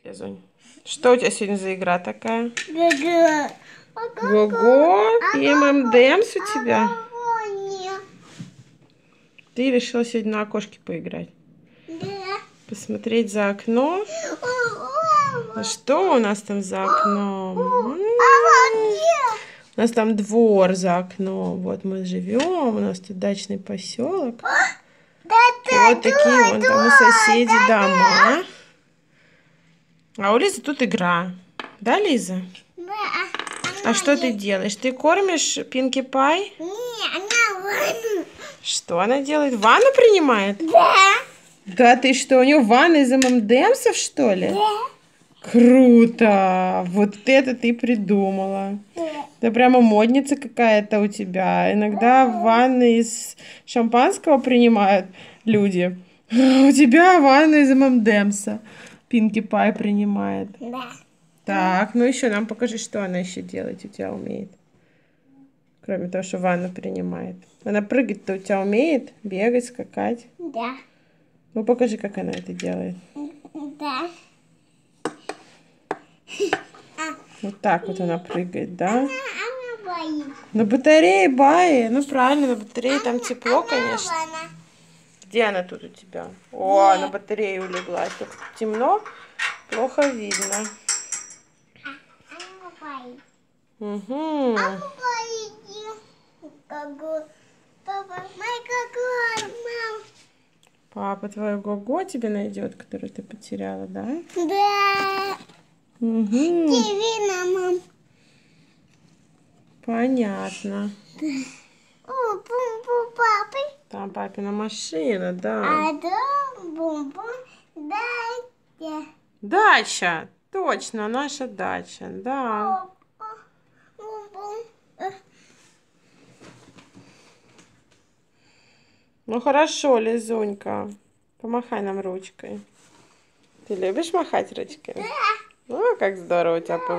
Лизунь, что у тебя сегодня за игра такая? Го-го, ММДМС у тебя? Ты решила сегодня на окошке поиграть? Да. Посмотреть за окно? А что у нас там за окном? У нас там двор за окном. Вот мы живем, у нас тут дачный поселок. Вот такие вон там у соседей дома. А у Лизы тут игра. Да, Лиза? Да. А что ты делаешь? Ты кормишь Пинки Пай? Не, она ванну. Что она делает? Ванну принимает? Да. Да ты что, у нее ванна из ММДМСов, что ли? Да. Круто! Вот это ты придумала. Да. Это прямо модница какая-то у тебя. Иногда ванны из шампанского принимают люди. У тебя ванна из ММДМСа. Пинки Пай принимает. Да. Так, ну еще нам покажи, что она еще делать у тебя умеет. Кроме того, что ванну принимает. Она прыгать-то у тебя умеет? Бегать, скакать? Да. Ну покажи, как она это делает. Да. Вот так вот она прыгает, да? Она боится. На батарее баи. Ну правильно, на батарее там тепло, конечно. Она. Где она тут у тебя? О, на батарее улеглась. Тут темно, плохо видно. Она боится. Угу. Она боится. Папа, мам. Папа твой Го-Го тебе найдет, который ты потеряла, да? Да. Угу. Видно, мам. Понятно. О, бум-бум, папы. Там папина машина, да. А да, бум-бум, да. Дача. Точно, наша дача, да. Бум-бум. Ну хорошо, Лизунька. Помахай нам ручкой. Ты любишь махать ручкой? Да. О, как здорово у тебя получилось.